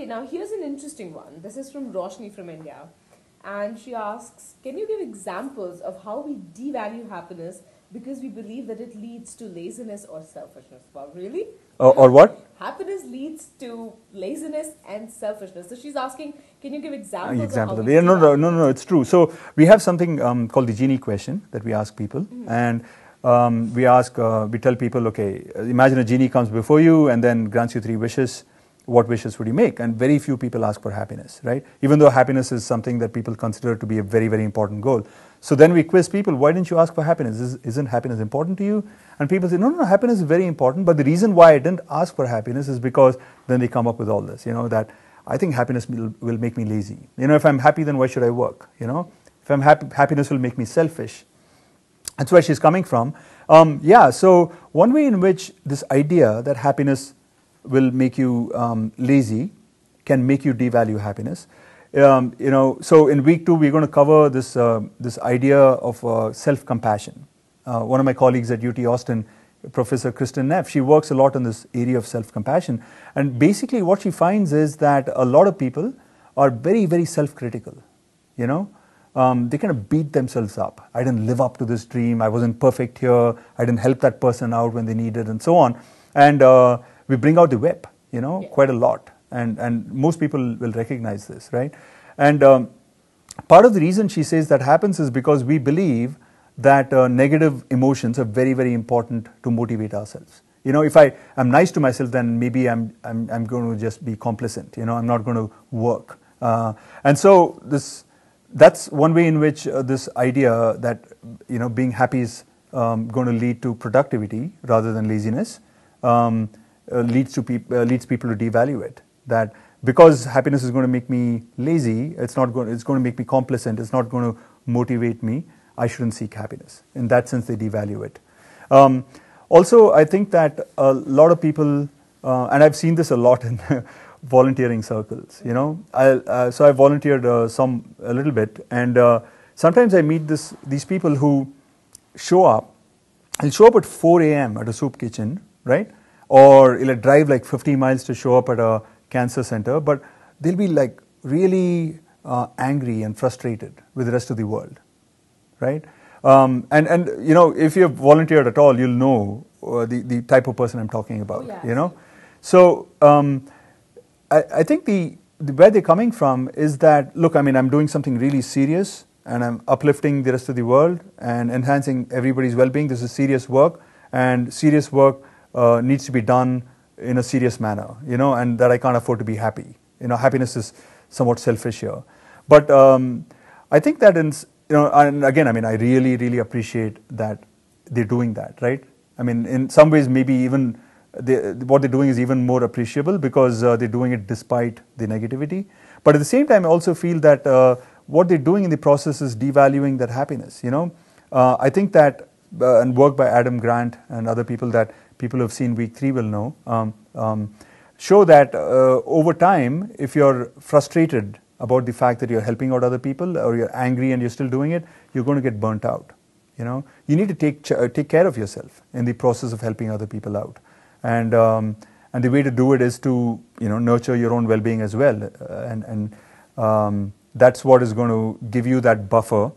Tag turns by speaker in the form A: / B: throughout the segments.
A: Okay, now here's an interesting one. This is from Roshni from India. And she asks, can you give examples of how we devalue happiness because we believe that it leads to laziness or selfishness? Well, really?
B: Or what?
A: Happiness leads to laziness and selfishness. So she's asking, can you give examples
B: Example
A: of
B: of
A: how
B: it.
A: we
B: Yeah,
A: devalue
B: it's true. So we have something called the Genie question that we ask people, and we tell people, okay, imagine a genie comes before you and then grants you 3 wishes. What wishes would you make? And very few people ask for happiness, right? Even though happiness is something that people consider to be a very, very important goal. So then we quiz people, why didn't you ask for happiness? Isn't happiness important to you? And people say, no, happiness is very important, but the reason why I didn't ask for happiness is because then they come up with all this, that I think happiness will make me lazy. If I'm happy, then why should I work? If I'm happy, happiness will make me selfish. That's where she's coming from. So one way in which this idea that happiness will make you lazy can make you devalue happiness. So in week 2 we're going to cover this idea of self-compassion. One of my colleagues at UT Austin, Professor Kristen Neff, she works a lot on this area of self-compassion, and basically what she finds is that a lot of people are very, very self-critical. They kind of beat themselves up. I didn't live up to this dream. I wasn't perfect here. I didn't help that person out when they needed, and so on. And we bring out the whip, quite a lot. And most people will recognize this, right? And part of the reason she says that happens is because we believe that negative emotions are very, very important to motivate ourselves. If I am nice to myself, then maybe I'm going to just be complacent. I'm not going to work. And so that's one way in which this idea that being happy is going to lead to productivity rather than laziness leads people to devalue it. That because happiness is going to make me lazy, it's going to make me complacent. It's not going to motivate me. I shouldn't seek happiness. In that sense, they devalue it. Also, I think that a lot of people, and I've seen this a lot in volunteering circles. So I volunteered a little bit, and sometimes I meet these people who show up. They'll show up at 4 a.m. at a soup kitchen, right? Or they'll drive like 50 miles to show up at a cancer center, but they'll be like really angry and frustrated with the rest of the world, right? And if you've volunteered at all, you'll know the type of person I'm talking about.
A: Oh, yeah,
B: So I think where they're coming from is that, look, I'm doing something really serious, and I'm uplifting the rest of the world and enhancing everybody's well-being. This is serious work, and serious work needs to be done in a serious manner, and that I can't afford to be happy. Happiness is somewhat selfish here. But I think that and again, I really, really appreciate that they're doing that, right? In some ways, maybe even what they're doing is even more appreciable because they're doing it despite the negativity. But at the same time, I also feel that what they're doing in the process is devaluing that happiness. I think that and work by Adam Grant and other people that people who have seen week 3 will know, show that over time, if you're frustrated about the fact that you're helping out other people, or you're angry and you're still doing it, you're going to get burnt out. You need to take care of yourself in the process of helping other people out, and the way to do it is to nurture your own well-being as well, and that's what is going to give you that buffer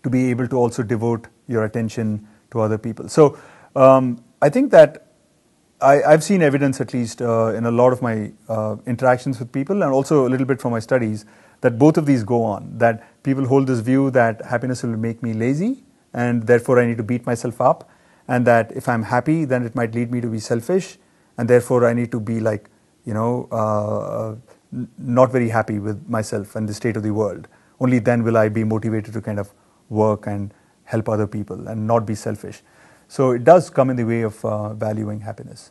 B: to be able to also devote your attention to other people. So I think that I've seen evidence, at least in a lot of my interactions with people, and also a little bit from my studies, that both of these go on. That people hold this view that happiness will make me lazy, and therefore I need to beat myself up, and that if I'm happy, then it might lead me to be selfish, and therefore I need to be like, not very happy with myself and the state of the world. Only then will I be motivated to kind of work and help other people and not be selfish. So it does come in the way of valuing happiness.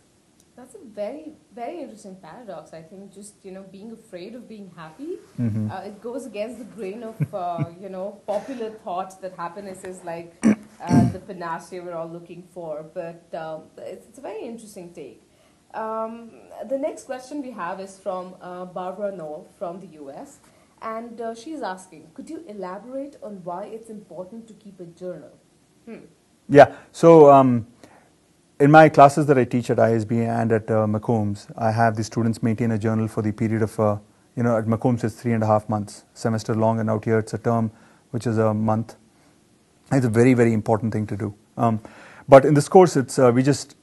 A: That's a very, very interesting paradox. I think just, being afraid of being happy, it goes against the grain of, popular thought that happiness is like the panacea we're all looking for. But it's a very interesting take. The next question we have is from Barbara Knoll from the US. And she's asking, could you elaborate on why it's important to keep a journal?
B: Yeah, so in my classes that I teach at ISB and at McCombs, I have the students maintain a journal for the period of, at McCombs it's 3.5 months, semester long, and out here it's a term, which is a month. It's a very, very important thing to do. But in this course, it's we just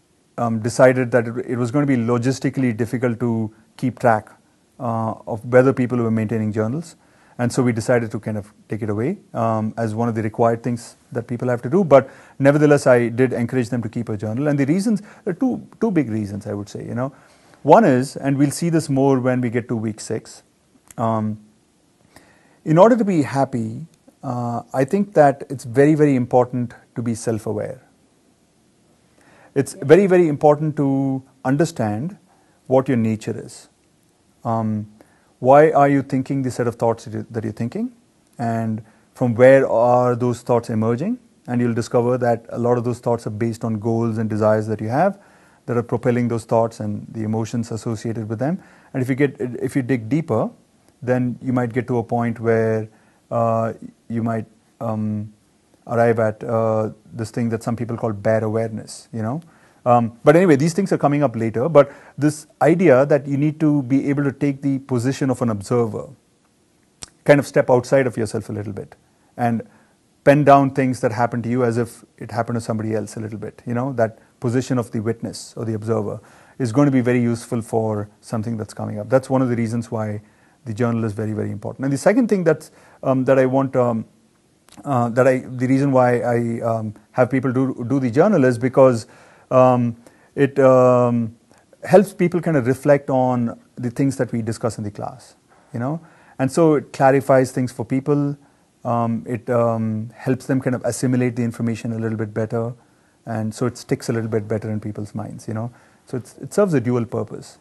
B: decided that it was going to be logistically difficult to keep track of whether people were maintaining journals. And so we decided to kind of take it away as one of the required things that people have to do. But nevertheless, I did encourage them to keep a journal. And the reasons, there are two big reasons, I would say. One is, and we'll see this more when we get to week 6, in order to be happy, I think that it's very, very important to be self-aware. It's very, very important to understand what your nature is. Why are you thinking the set of thoughts that you're thinking? And from where are those thoughts emerging? And you'll discover that a lot of those thoughts are based on goals and desires that you have that are propelling those thoughts and the emotions associated with them. And if you dig deeper, then you might get to a point where you might arrive at this thing that some people call bare awareness, But anyway, these things are coming up later. But this idea that you need to be able to take the position of an observer, kind of step outside of yourself a little bit and pen down things that happen to you as if it happened to somebody else a little bit. That position of the witness or the observer is going to be very useful for something that's coming up. That's one of the reasons why the journal is very, very important. And the second thing that I want, the reason why I have people do the journal is because it helps people kind of reflect on the things that we discuss in the class, and so it clarifies things for people. It helps them kind of assimilate the information a little bit better, and so it sticks a little bit better in people's minds, So it serves a dual purpose.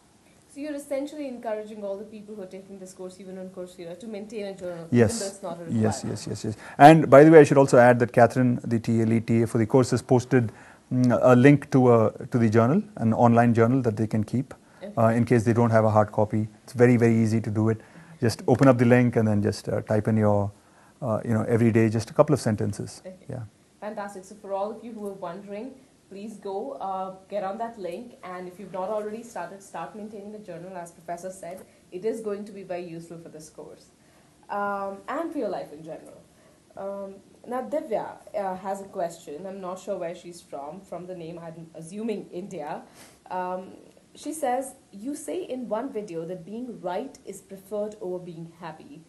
A: So you're essentially encouraging all the people who are taking this course, even on Coursera, to maintain a journal,
B: yes.
A: even though it's not a requirement.
B: Yes. And by the way, I should also add that Catherine, the lead TA for the course, has posted a link to the journal, an online journal that they can keep in case they don't have a hard copy. It's very, very easy to do it. Just open up the link and then just type in your, every day, just a couple of sentences.
A: Okay.
B: Yeah.
A: Fantastic. So for all of you who are wondering, please go get on that link, and if you've not already start maintaining a journal. As Professor said, it is going to be very useful for this course and for your life in general. Now Divya has a question. I'm not sure where she's from the name I'm assuming India. She says, you say in one video that being right is preferred over being happy.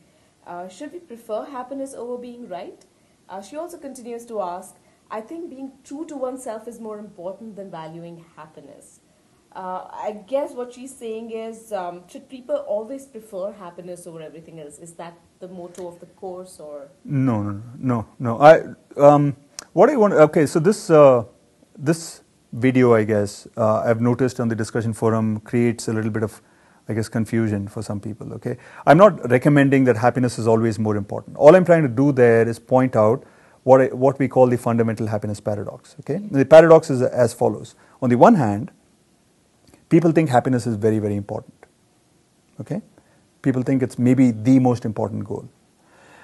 A: Should we prefer happiness over being right? She also continues to ask, I think being true to oneself is more important than valuing happiness. I guess what she's saying is, should people always prefer happiness over everything else? Is that the motto of the course, or?
B: No. What I want. Okay, so this video, I guess, I've noticed on the discussion forum creates a little bit of, I guess, confusion for some people. Okay, I'm not recommending that happiness is always more important. All I'm trying to do there is point out what we call the fundamental happiness paradox. Okay, the paradox is as follows. On the one hand, people think happiness is very, very important. Okay, people think it's maybe the most important goal.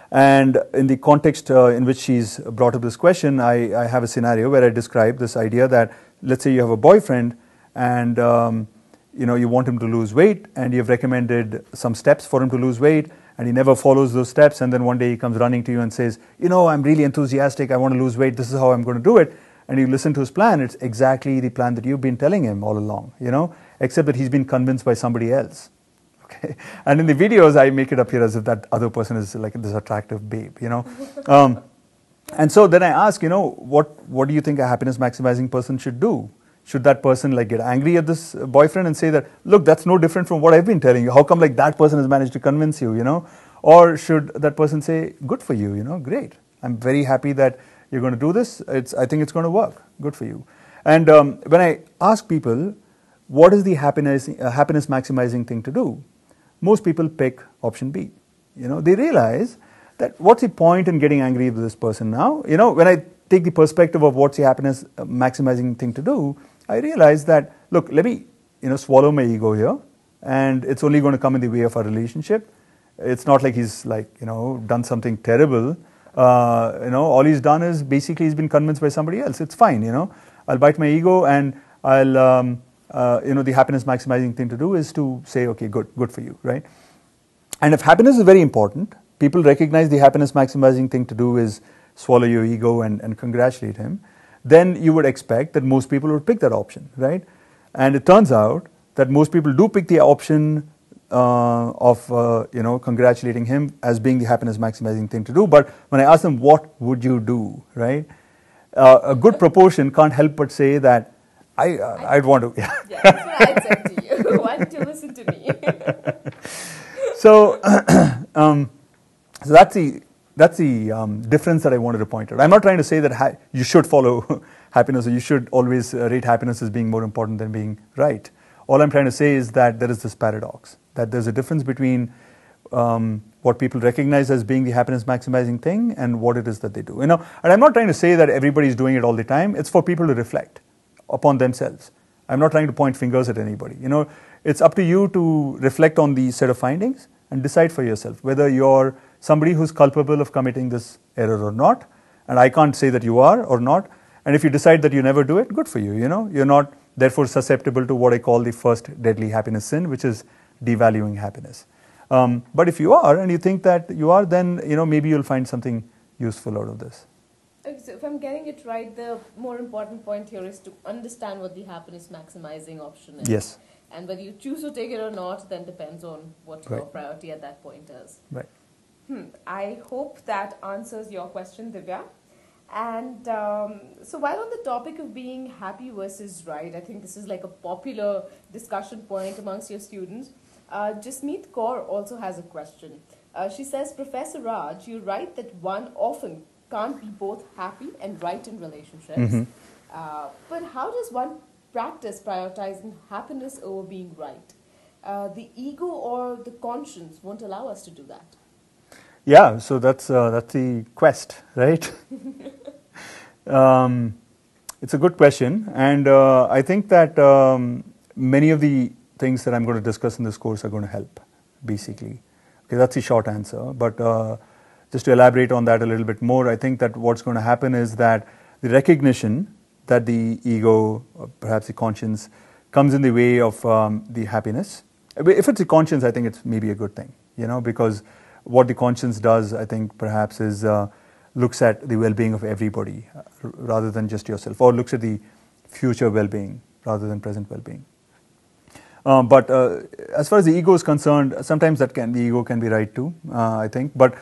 B: And in the context in which she's brought up this question, I have a scenario where I describe this idea that, let's say you have a boyfriend and you want him to lose weight, and you've recommended some steps for him to lose weight, and he never follows those steps, and then one day he comes running to you and says, I'm really enthusiastic, I want to lose weight, this is how I'm going to do it. And you listen to his plan, it's exactly the plan that you've been telling him all along, except that he's been convinced by somebody else. Okay. And in the videos, I make it appear as if that other person is like this attractive babe, And so then I ask, what do you think a happiness maximizing person should do? Should that person get angry at this boyfriend and say that, look, that's no different from what I've been telling you. How come that person has managed to convince you, Or should that person say, good for you, great. I'm very happy that you're going to do this. I think it's going to work. Good for you. And when I ask people, what is the happiness maximizing thing to do? Most people pick option B. They realize that what's the point in getting angry with this person now? When I take the perspective of what's the happiness maximizing thing to do, I realize that, look, let me, swallow my ego here, and it's only going to come in the way of our relationship. It's not like he's done something terrible. All he's done is basically he's been convinced by somebody else. It's fine, I'll bite my ego and the happiness maximizing thing to do is to say, okay, good for you, right? And if happiness is very important, people recognize the happiness maximizing thing to do is swallow your ego and congratulate him, then you would expect that most people would pick that option, right? And it turns out that most people do pick the option of congratulating him as being the happiness maximizing thing to do. But when I ask them, what would you do, right? A good proportion can't help but say that I'd want to.
A: Yeah, that's what I said to you. Why did you listen to me?
B: So, so that's the difference that I wanted to point out. I'm not trying to say that you should follow happiness or you should always rate happiness as being more important than being right. All I'm trying to say is that there is this paradox, that there's a difference between what people recognize as being the happiness maximizing thing and what it is that they do. And I'm not trying to say that everybody's doing it all the time. It's for people to reflect upon themselves. I'm not trying to point fingers at anybody. It's up to you to reflect on the set of findings and decide for yourself whether you're somebody who's culpable of committing this error or not. And I can't say that you are or not. And if you decide that you never do it, good for you. You're not therefore susceptible to what I call the first deadly happiness sin, which is devaluing happiness. But if you are, and you think that you are, then maybe you'll find something useful out of this.
A: Okay, so if I'm getting it right, the more important point here is to understand what the happiness maximizing option is.
B: Yes.
A: And whether you choose to take it or not, then depends on what your priority at that point is.
B: Right.
A: I hope that answers your question, Divya. And so while on the topic of being happy versus right, I think this is like a popular discussion point amongst your students. Jasmeet Kaur also has a question. She says, Professor Raj, you write that one often can't be both happy and right in relationships.
B: Mm-hmm.
A: But how does one practice prioritizing happiness over being right? The ego or the conscience won't allow us to do that.
B: Yeah, so that's the quest, right? It's a good question, and I think that many of the things that I'm going to discuss in this course are going to help, basically. Okay, that's the short answer, but just to elaborate on that a little bit more, I think that what's going to happen is that the recognition that the ego, or perhaps the conscience, comes in the way of the happiness. If it's the conscience, I think it's maybe a good thing, because what the conscience does, I think, perhaps is looks at the well-being of everybody rather than just yourself, or looks at the future well-being rather than present well-being. But as far as the ego is concerned, sometimes the ego can be right too, I think. But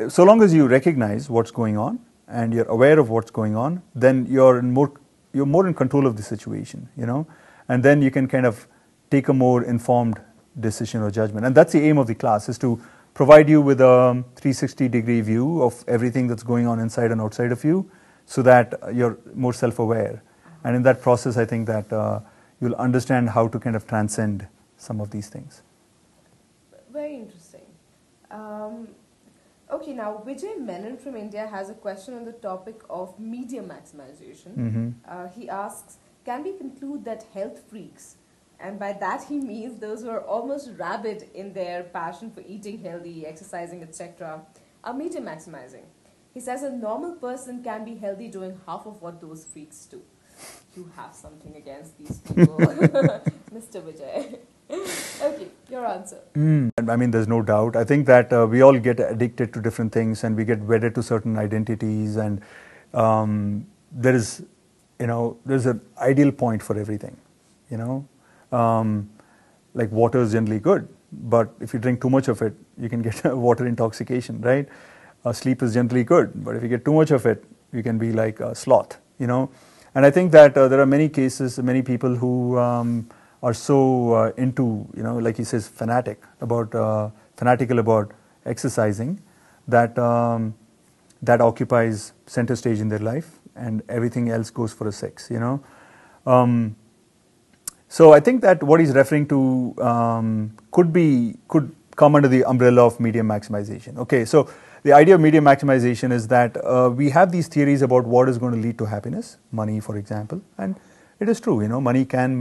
B: so long as you recognize what's going on and you're aware of what's going on, then you're more in control of the situation, and then you can kind of take a more informed decision or judgment. And that's the aim of the class, is to provide you with a 360-degree view of everything that's going on inside and outside of you, so that you're more self-aware. And in that process, I think that you'll understand how to kind of transcend some of these things.
A: Very interesting. Okay, now Vijay Menon from India has a question on the topic of media maximization.
B: Mm-hmm.
A: He asks, can we conclude that health freaks, and by that he means those who are almost rabid in their passion for eating healthy, exercising, etc., are media maximizing? He says a normal person can be healthy doing half of what those freaks do. You have something against these people, Mr. Vijay. Okay, your answer.
B: I mean, there's no doubt. I think that we all get addicted to different things, and we get wedded to certain identities, and there's an ideal point for everything, like water is generally good, but if you drink too much of it, you can get water intoxication, right? Sleep is generally good, but if you get too much of it, you can be like a sloth, And I think that there are many cases, many people who are so into, like he says, fanatical about exercising, that that occupies center stage in their life, and everything else goes for a six, So I think that what he's referring to could come under the umbrella of media maximization. Okay, so the idea of media maximization is that we have these theories about what is going to lead to happiness, money, for example, and it is true. Money can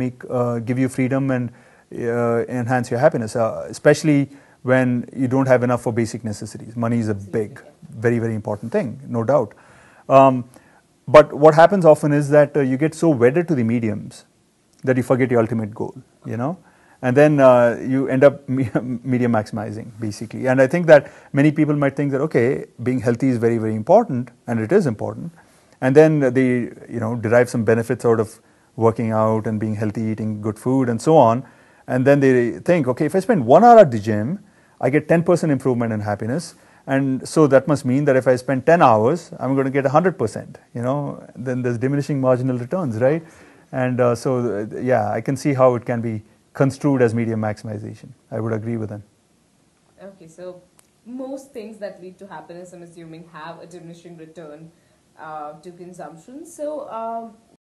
B: give you freedom and enhance your happiness, especially when you don't have enough for basic necessities. Money is a big, very, very important thing, no doubt. But what happens often is that you get so wedded to the mediums that you forget your ultimate goal, you know. And then you end up media maximizing, basically. And I think that many people might think that, okay, being healthy is very, very important, and it is important. And then they, you know, derive some benefits out of working out and being healthy, eating good food, and so on. And then they think, okay, if I spend 1 hour at the gym, I get 10% improvement in happiness. And so that must mean that if I spend 10 hours, I'm going to get 100%, you know. Then there's diminishing marginal returns, right? And yeah, I can see how it can be construed as media maximization. I would agree with them.
A: Okay, so most things that lead to happiness, I'm assuming, have a diminishing return to consumption. So